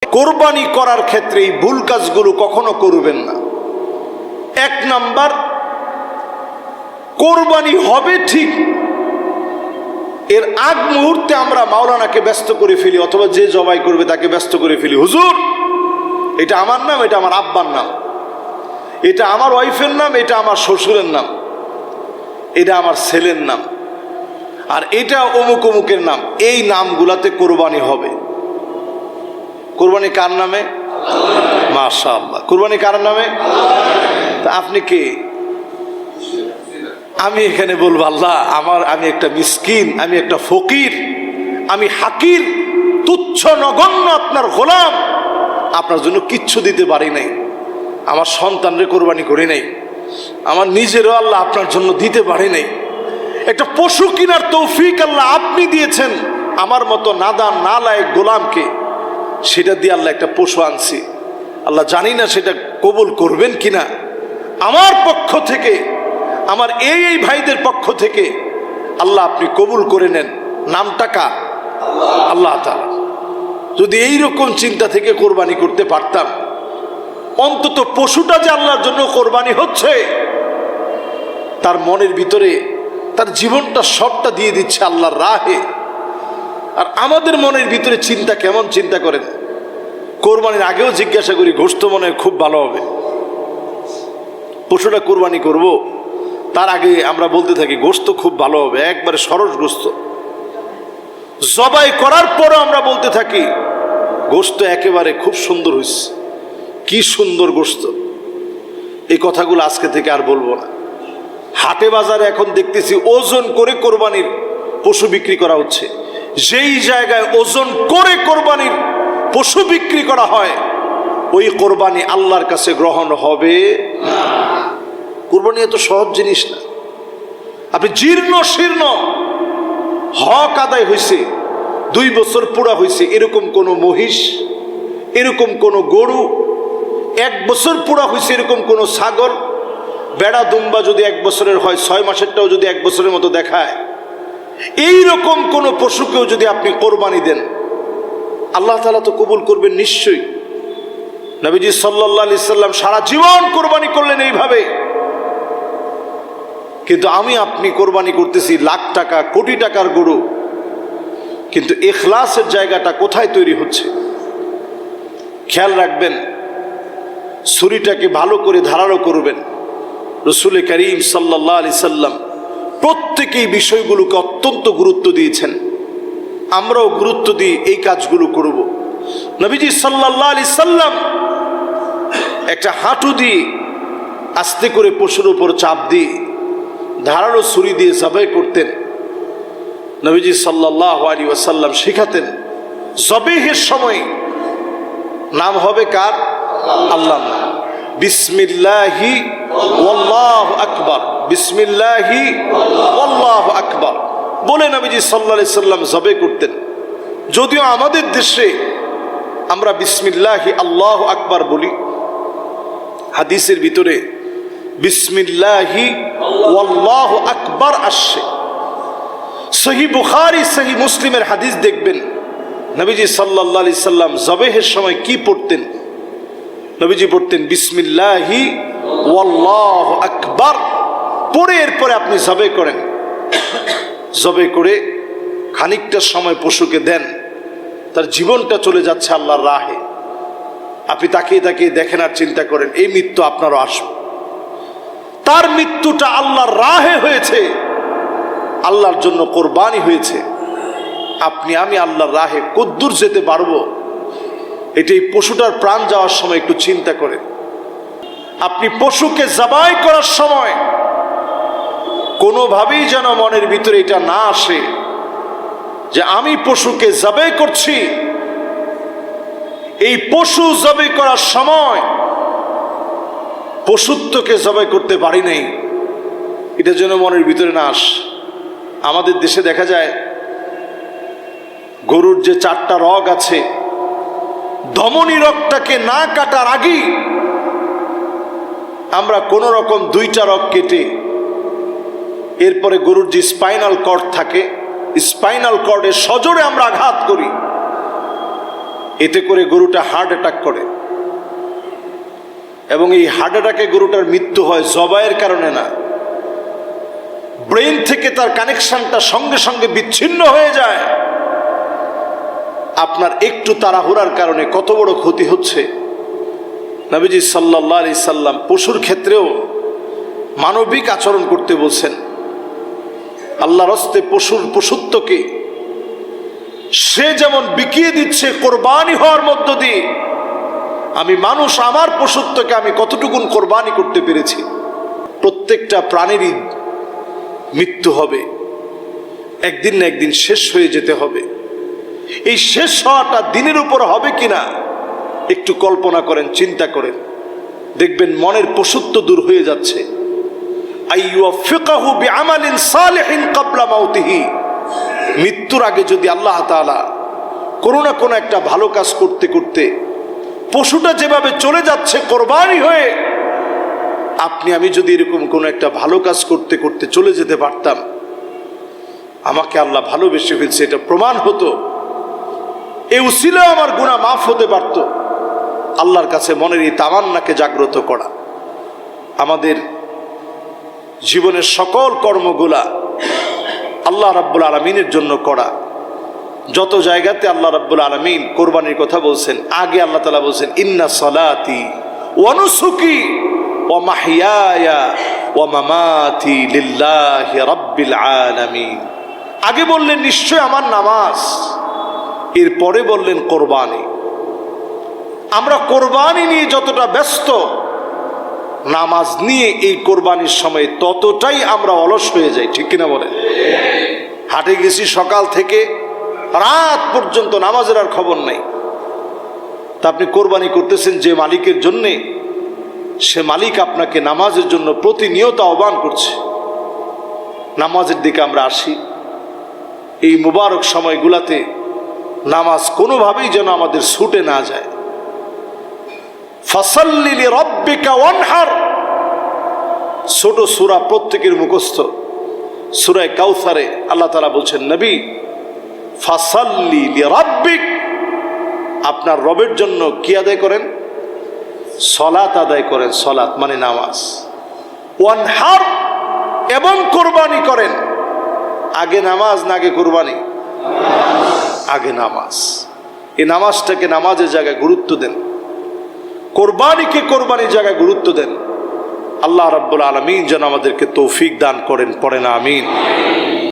কোরবানি করার ক্ষেত্রে এই ভুল কাজগুলো কখনো করবেন না। এক নাম্বার, কোরবানি হবে ঠিক, এর আগ মুহূর্তে আমরা মাওলানাকে ব্যস্ত করে ফেলি, অথবা যে জবাই করবে তাকে ব্যস্ত করে ফেলি। হুজুর, এটা আমার নাম, এটা আমার আব্বার নাম, এটা আমার ওয়াইফের নাম, এটা আমার শ্বশুরের নাম, এটা আমার ছেলের নাম, আর এটা অমুক অমুকের নাম। এই নামগুলাতে কোরবানি হবে। কোরবানি কার নামে? মাশাআল্লাহ। কোরবানি কার নামে? তা আপনি কে? আমি এখানে বলবো আল্লাহ আমি একটা মিসকিন, আমি একটা ফকির, আমি হাকির, তুচ্ছ নগণ্য আপনার গোলাম, আপনার জন্য কিচ্ছু দিতে পারি নাই, আমার সন্তানরে কোরবানি করি নাই, আমার নিজেরও আল্লাহ আপনার জন্য দিতে পারি নাই। একটা পশু কিনার তৌফিক আল্লাহ আপনি দিয়েছেন আমার মতো নাদান নালায়েক গোলামকে, সেটা দিয়ে আল্লাহ একটা পশু আনছি। আল্লাহ জানি না সেটা কবুল করবেন কিনা। আমার পক্ষ থেকে, আমার এই ভাইদের পক্ষ থেকে আল্লাহ আপনি কবুল করে নেন। নামটা কার? আল্লাহ তাআলা। যদি এইরকম চিন্তা থেকে কোরবানি করতে পারতাম, অন্তত পশুটা যে আল্লাহর জন্য কোরবানি হচ্ছে, তার মনের ভিতরে তার জীবনটা সবটা দিয়ে দিচ্ছে আল্লাহর রাহে। আর আমাদের মনের ভিতরে চিন্তা কেমন চিন্তা করেন? কোরবানির আগেও জিজ্ঞাসা করি, গোশত মনে হয় খুব ভালো হবে, পশুটা কোরবানি করব, তার আগে আমরা বলতে থাকি গোশত খুব ভালো হবে, একবারে সরস গোশত। জবাই করার পরও আমরা বলতে থাকি গোশত একেবারে খুব সুন্দর হয়েছে, কি সুন্দর গোশত। এই কথাগুলো আজকে থেকে আর বলবো না। হাটে বাজারে এখন দেখতেছি ওজন করে কোরবানির পশু বিক্রি করা হচ্ছে। যেই জায়গায় ওজন করে কোরবানির পশু বিক্রি করা হয়, ওই কোরবানি আল্লাহর কাছে গ্রহণ হবে না। কোরবানি এত সহজ জিনিস না। আপনি জীর্ণ শীর্ণ, হক আদায় হয়েছে, 2 বছর পুরা হয়েছে এরকম কোন মহিষ, এরকম কোন গরু, 1 বছর পুরা হয়েছে এরকম কোন ছাগল, বেড়া দুম্বা যদি 1 বছরের হয়, 6 মাসেরটাও যদি 1 বছরের মতো দেখায়, এইরকম কোন পশুকেও যদি আপনি কোরবানি দেন, আল্লাহ তাআলা তো কবুল করবেন নিশ্চয়ই। নবীজি সাল্লাল্লাহু আলাইহি সাল্লাম সারা জীবন কোরবানি করলেন এইভাবে। কিন্তু আমি আপনি কোরবানি করতেছি লাখ টাকা কোটি টাকার গরু, কিন্তু ইখলাসের জায়গাটা কোথায় তৈরি হচ্ছে? খেয়াল রাখবেন, ছুরিটাকে ভালো করে ধারালো করবেন। রাসূল করিম সাল্লাল্লাহু আলাইহি সাল্লাম প্রত্যেকেই বিষয়গুলোকে অত্যন্ত গুরুত্ব দিয়েছেন। আমরাও গুরুত্ব দিই, এই কাজগুলো করব। নবীজি সাল্লাল্লাহু আলাইহি সাল্লাম একটা হাঁটু দিয়ে আস্তে করে পশুর উপর চাপ দিয়ে ধারালো ছুরি দিয়ে জবাই করতেন। নবীজি সাল্লাল্লাহু আলাইহি ওয়াসাল্লাম শিখাতেন, জবাইয়ের সময় নাম হবে কার? আল্লাহর নাম। বিসমিল্লাহি ওয়াল্লাহু আকবার, বিসমিল্লাহি ওয়াল্লাহু আকবার বলে নবীজি সাল্লাল্লাহু আলাইহি সাল্লাম জবাই করতেন। যদিও আমাদের দেশে আমরা বিসমিল্লাহি আল্লাহু আকবার বলি, হাদিসের ভিতরে বিসমিল্লাহি ওয়াল্লাহু আকবার আসছে। সহিহ বুখারী সহিহ মুসলিমের হাদিস দেখবেন, নবীজি সাল্লাল্লাহু আলাইহি সাল্লাম জবাইয়ের সময় কি পড়তেন? নবীজি পড়তেন বিসমিল্লাহি ওয়াল্লাহু আকবার, পরে এরপরে আপনি জবাই করেন। জবাই করে খানিকটা সময় পশুকে দেন, তার জীবনটা চলে যাচ্ছে আল্লাহর রাহে। আপনি তাকিয়ে তাকিয়ে দেখেন আর চিন্তা করেন, এই মৃত্যু আপনারও আসবে। তার মৃত্যুটা আল্লাহর রাহে হয়েছে, আল্লাহর জন্য কোরবানি হয়েছে। আপনি আমি আল্লাহর রাহে কদ্দুর যেতে পারবো, এটাই পশুটার প্রাণ যাওয়ার সময় একটু চিন্তা করেন। আপনি পশুকে জবাই করার সময় কোনোভাবেই যেন মনের ভিতরে এটা না আসে যে আমি পশুকে জবাই করছি, এই পশু জবাই করার সময় পশুত্বকে জবাই করতে পারি নাই, এটা যেন মনের ভিতরে না আসে। আমাদের দেশে দেখা যায় গরুর যে 4টা রগ আছে, ধমনী রগটাকে না কাটার আগেই আমরা কোন রকম 2টা রগ কেটে এরপরে গরুর যে স্পাইনাল কর্ড থাকে, স্পাইনাল কর্ডে সজোরে আমরা আঘাত করি। এতে করে গরুটা হার্ট অ্যাটাক করে, এবং এই হার্ট অ্যাটাকে গরুটার মৃত্যু হয় জবাইয়ের কারণে না, ব্রেন থেকে তার কানেকশনটা সঙ্গে সঙ্গে বিচ্ছিন্ন হয়ে যায়। আপনার একটু তাড়াহুড়ার কারণে কত বড় ক্ষতি হচ্ছে। নবীজি সাল্লাল্লাহু আলাইহি সাল্লাম পশুর ক্ষেত্রেও মানবিক আচরণ করতে বলছেন। আল্লাহর হস্তে পশুর পশুত্বকে সে যেমন বিকিয়ে দিচ্ছে কোরবানি হওয়ার মধ্য দিয়ে, আমি মানুষ আমার পশুত্বকে আমি কতটুকুন কোরবানি করতে পেরেছি। প্রত্যেকটা প্রাণীরই মৃত্যু হবে, একদিন না একদিন শেষ হয়ে যেতে হবে। এই শেষ হওয়াটা দিনের উপর হবে কিনা একটু কল্পনা করেন, চিন্তা করেন, দেখবেন মনের পশুত্ব দূর হয়ে যাচ্ছে। আইয়ুফিকাহু বিআমালিন সালিহিন ক্বাবলা মাউতিহি, মৃত্যুর আগে যদি আল্লাহ তাআলা কোনো না কোনো একটা ভালো কাজ করতে করতে পশুটা যেভাবে চলে যাচ্ছে কোরবানি হয়ে, আপনি আমি যদি এরকম কোনো একটা ভালো কাজ করতে করতে চলে যেতে পারতাম, আমাকে আল্লাহ ভালোবেসে ফেলছে এটা প্রমাণ হতো, এই উসিলা আমার গুনাহ মাফ হতে পারত। আল্লাহর কাছে মনের এই তামান্নাকে জাগ্রত করা, আমাদের জীবনের সকল কর্মগুলা আল্লাহ রাব্বুল আলামিনের জন্য করা। যত জায়গাতে আল্লাহ রাব্বুল আলামিন কোরবানির কথা বলছেন, আগে আল্লাহ তাআলা বলছেন ইন্না সলাতি ওয়া নুসুকি ওয়া মাহইয়ায়া ওয়া মামাতি লিল্লাহি রাব্বিল আলামিন। আগে বললেন নিশ্চয় আমার নামাজ, এরপরে বললেন কোরবানি। আমরা কোরবানি নিয়ে যতটা ব্যস্ত, নামাজ নিয়ে এই কোরবানির সময় ততটাই আমরা অলস হয়ে যাই, ঠিক কিনা বলেন? হাটে গেছি সকাল থেকে রাত পর্যন্ত, নামাজের আর খবর নাই। তা আপনি কোরবানি করতেছেন যে মালিকের জন্যে, সে মালিক আপনাকে নামাজের জন্য প্রতিনিয়ত আহ্বান করছে। নামাজের দিকে আমরা আসি। এই মুবারক সময়গুলাতে নামাজ কোনোভাবেই যেন আমাদের ছুটে না যায়। ফাসাল্লি লিরাব্বিকা ওয়ানহার, ছোট সূরা প্রত্যেকের মুখস্থ, সূরা কাউসারে আল্লাহ তাআলা বলছেন নবী ফাসাল্লি লিরাব্বিক, আপনার রবের জন্য কি আদায় করেন? সালাত আদায় করেন। সালাত মানে নামাজ। ওয়ানহার, এবং কোরবানি করেন। আগে নামাজ না আগে কোরবানি? আগে নামাজ। এই নামাজটাকে নামাজের জায়গায় গুরুত্ব দেন, কোরবানিকে কোরবানির জায়গায় গুরুত্ব দেন। আল্লাহ রাব্বুল আলামিন যেন আমাদেরকে তৌফিক দান করেন, পড়েন আমিন।